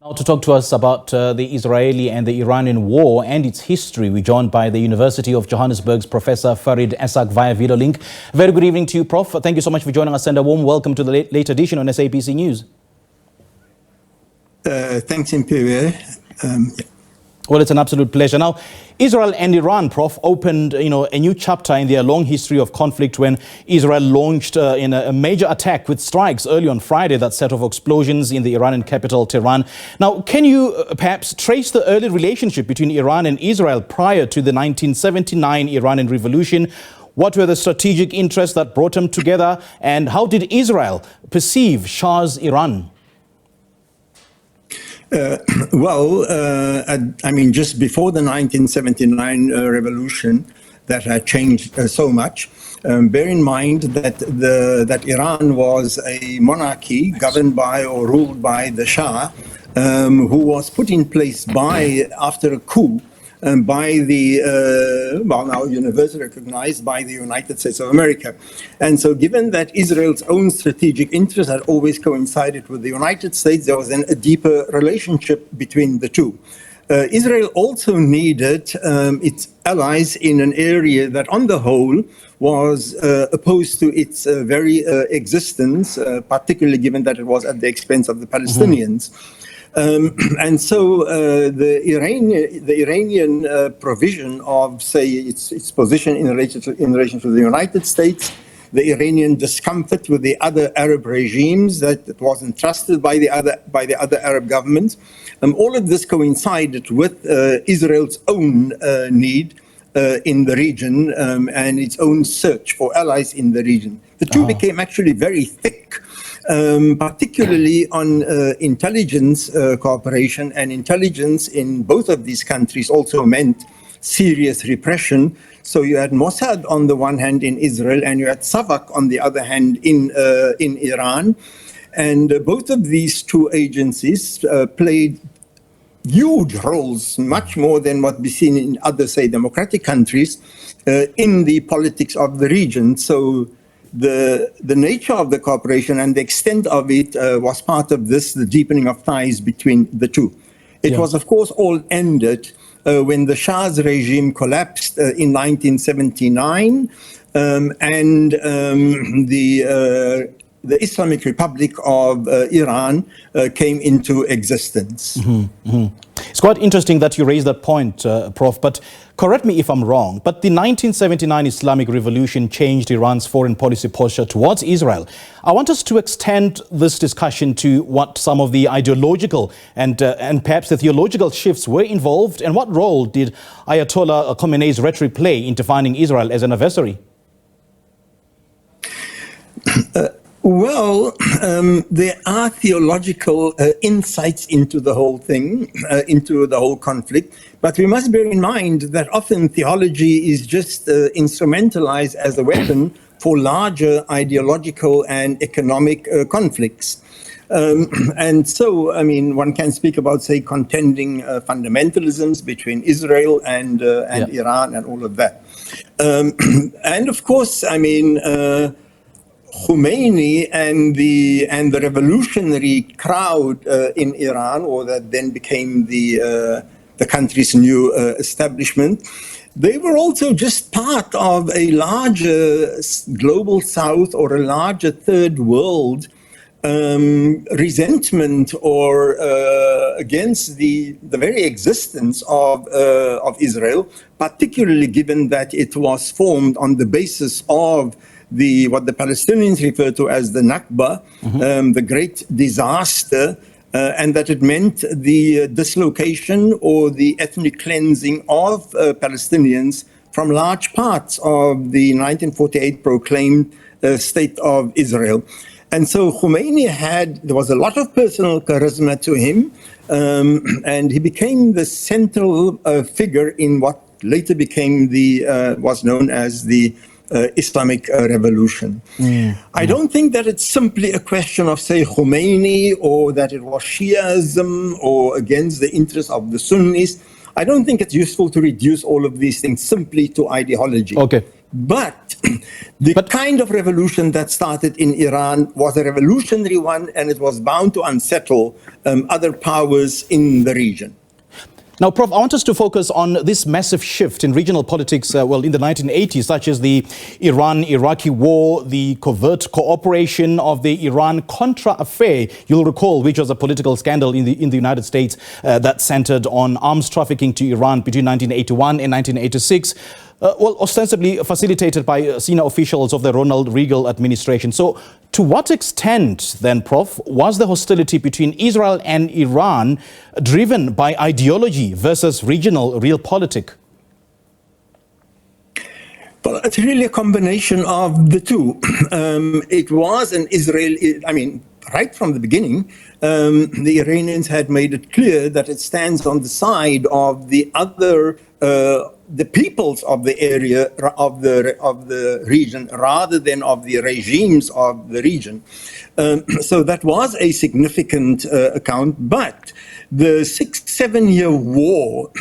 Now, to talk to us about the Israeli and the Iranian war and its history, we're joined by the University of Johannesburg's Professor Farid Esack via video link. Very good evening to you, Prof. Thank you so much for joining us, and a warm welcome to the late edition on SABC News. Thanks, Imperial. Well, it's an absolute pleasure. Now, Israel and Iran, Prof, opened a new chapter in their long history of conflict when Israel launched in a major attack with strikes early on Friday that set off explosions in the Iranian capital, Tehran. Now, can you perhaps trace the early relationship between Iran and Israel prior to the 1979 Iranian Revolution? What were the strategic interests that brought them together, and how did Israel perceive Shah's Iran? I mean, just before the 1979 revolution that had changed so much, bear in mind that Iran was a monarchy governed by or ruled by the Shah, who was put in place after a coup by the, now universally recognized by the United States of America. And so given that Israel's own strategic interests had always coincided with the United States, there was then a deeper relationship between the two. Israel also needed its allies in an area that on the whole was opposed to its very existence, particularly given that it was at the expense of the Palestinians. And so the Iranian provision of, say, its position in relation to the United States, the Iranian discomfort with the other Arab regimes that it was entrusted by the other Arab governments, all of this coincided with Israel's own need in the region and its own search for allies in the region. The two became actually very thick. Particularly on intelligence cooperation, and intelligence in both of these countries also meant serious repression. So you had Mossad on the one hand in Israel, and you had Savak on the other hand in Iran. And both of these two agencies played huge roles, much more than what we see in other, say, democratic countries, in the politics of the region. So the nature of the cooperation and the extent of it was part of this, the deepening of ties between the two. It was, of course, all ended when the Shah's regime collapsed in 1979 and the Islamic Republic of Iran came into existence. It's quite interesting that you raised that point, Prof, but correct me if I'm wrong, but the 1979 Islamic Revolution changed Iran's foreign policy posture towards Israel. I want us to extend this discussion to what some of the ideological and perhaps the theological shifts were involved, and what role did Ayatollah Khamenei's rhetoric play in defining Israel as an adversary? Well, there are theological insights into the whole thing, into the whole conflict, but we must bear in mind that often theology is just instrumentalized as a weapon for larger ideological and economic conflicts. And so, I mean, one can speak about, say, contending fundamentalisms between Israel and Iran and all of that. And of course, I mean, Khomeini and the revolutionary crowd in Iran, or that then became the country's new establishment, they were also just part of a larger global south or a larger third world resentment or against the very existence of Israel, particularly given that it was formed on the basis of what the Palestinians refer to as the Nakba, the great disaster, and that it meant the dislocation or the ethnic cleansing of Palestinians from large parts of the 1948 proclaimed state of Israel. And so Khomeini there was a lot of personal charisma to him, and he became the central figure in what later became was known as the Islamic Revolution. I don't think that it's simply a question of, say, Khomeini, or that it was Shiaism or against the interests of the Sunnis. I don't think it's useful to reduce all of these things simply to ideology. Okay. But The kind of revolution that started in Iran was a revolutionary one, and it was bound to unsettle other powers in the region. Now, Prof, I want us to focus on this massive shift in regional politics, in the 1980s, such as the Iran Iraqi War, the covert cooperation of the Iran-Contra affair, you'll recall, which was a political scandal in the United States that centered on arms trafficking to Iran between 1981 and 1986. Ostensibly facilitated by senior officials of the Ronald Reagan administration. So to what extent then, Prof, was the hostility between Israel and Iran driven by ideology versus regional realpolitik? Well, it's really a combination of the two. It was an Israeli, right from the beginning, the Iranians had made it clear that it stands on the side of the other the peoples of the area of the region rather than of the regimes of the region. So that was a significant account. But the 6-7 year war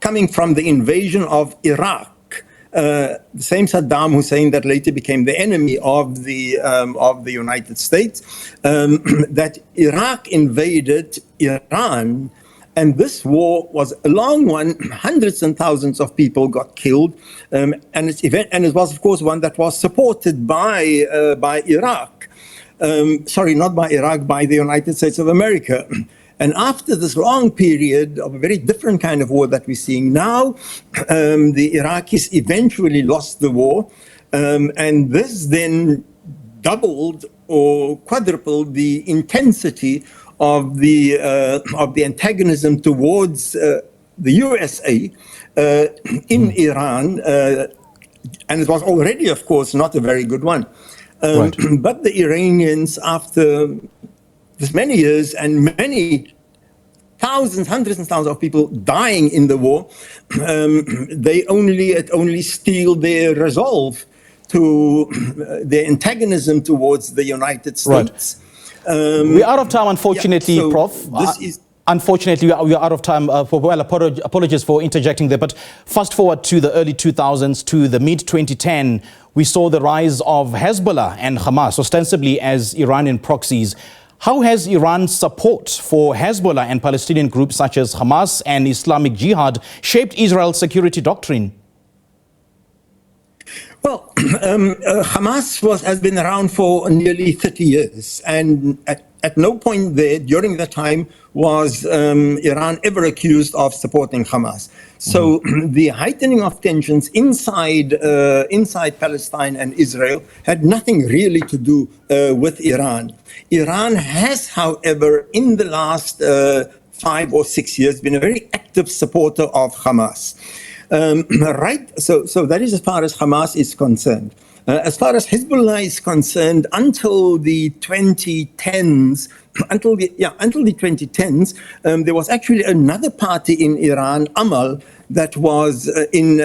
coming from the invasion of Iraq, the same Saddam Hussein that later became the enemy of the United States, that Iraq invaded Iran. And this war was a long one. Hundreds and thousands of people got killed, and it was, of course, one that was supported by Iraq. Sorry, not by Iraq, by the United States of America. And after this long period of a very different kind of war that we're seeing now, the Iraqis eventually lost the war, and this then doubled or quadrupled the intensity of the antagonism towards the USA in Iran, and it was already, of course, not a very good one. Right. But the Iranians, after this many years and many thousands, hundreds and thousands of people dying in the war, it only steeled their resolve to their antagonism towards the United States. Right. We're out of time, unfortunately, yeah, so Prof. Unfortunately, we are out of time. Apologies for interjecting there. But fast forward to the early 2000s, to the mid-2010, we saw the rise of Hezbollah and Hamas, ostensibly as Iranian proxies. How has Iran's support for Hezbollah and Palestinian groups such as Hamas and Islamic Jihad shaped Israel's security doctrine? Well, Hamas has been around for nearly 30 years, and at no point there during that time was Iran ever accused of supporting Hamas. So the heightening of tensions inside Palestine and Israel had nothing really to do with Iran. Iran has, however, in the last 5 or 6 years, been a very active supporter of Hamas. Right, so that is as far as Hamas is concerned. As far as Hezbollah is concerned, until the 2010s, there was actually another party in Iran, Amal, that was in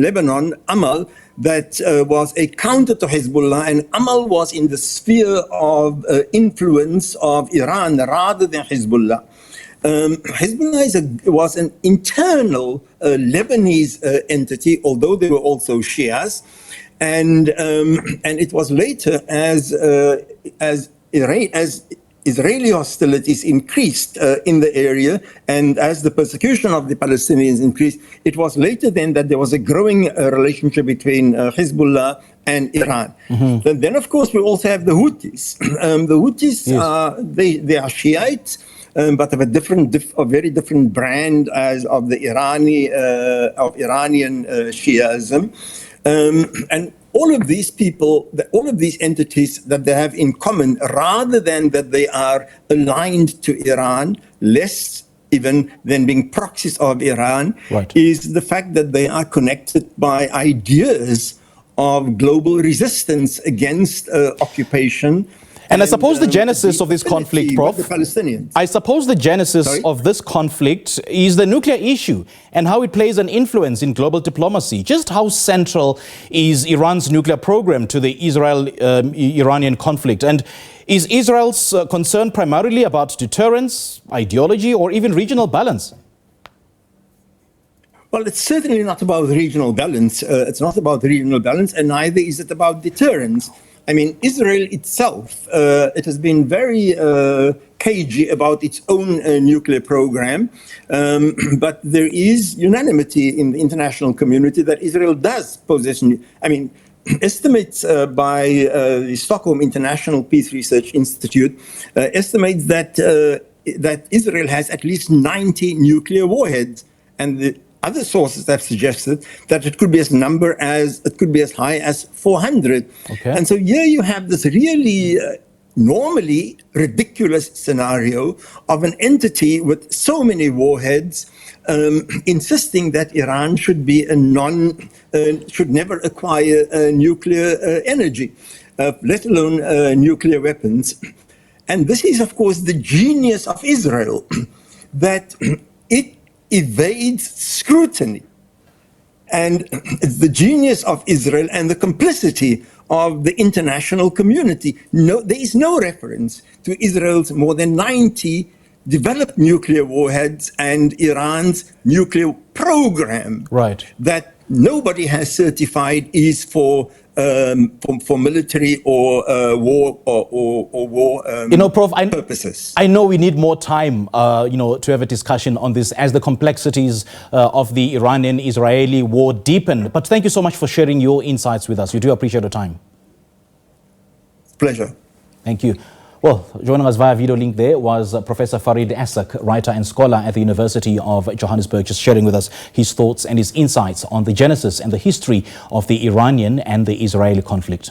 Lebanon, Amal, that was a counter to Hezbollah, and Amal was in the sphere of influence of Iran rather than Hezbollah. Hezbollah was an internal Lebanese entity, although they were also Shias, and it was later as Israeli hostilities increased in the area, and as the persecution of the Palestinians increased, it was later then that there was a growing relationship between Hezbollah and Iran. Mm-hmm. Then, of course, we also have the Houthis. The Houthis, yes, they are Shiites, but of a very different brand as of the Iranian Shiism, and all of these people, all of these entities that they have in common, rather than that they are aligned to Iran, less even than being proxies of Iran, right, is the fact that they are connected by ideas of global resistance against occupation. And I suppose the genesis of this conflict, Prof, I suppose the genesis of this conflict is the nuclear issue and how it plays an influence in global diplomacy. Just how central is Iran's nuclear program to the Israel-Iranian conflict? And is Israel's concern primarily about deterrence, ideology, or even regional balance? Well, it's certainly not about regional balance. It's not about regional balance, and neither is it about deterrence. I mean, Israel itself, it has been very cagey about its own nuclear program, but there is unanimity in the international community that Israel does possess. I mean, estimates by the Stockholm International Peace Research Institute estimates that that Israel has at least 90 nuclear warheads, and the other sources have suggested that it could be as high as 400. Okay. And so here you have this really normally ridiculous scenario of an entity with so many warheads insisting that Iran should be should never acquire nuclear energy, let alone nuclear weapons. And this is, of course, the genius of Israel, that it evades scrutiny. And it's the genius of Israel and the complicity of the international community. No, there is no reference to Israel's more than 90 developed nuclear warheads and Iran's nuclear program, right, that nobody has certified is for military or war or war Prof, purposes. I know we need more time, to have a discussion on this as the complexities of the Iranian-Israeli war deepen. But thank you so much for sharing your insights with us. We do appreciate your time. Pleasure. Thank you. Well, joining us via video link there was Professor Farid Esack, writer and scholar at the University of Johannesburg, just sharing with us his thoughts and his insights on the genesis and the history of the Iranian and the Israeli conflict.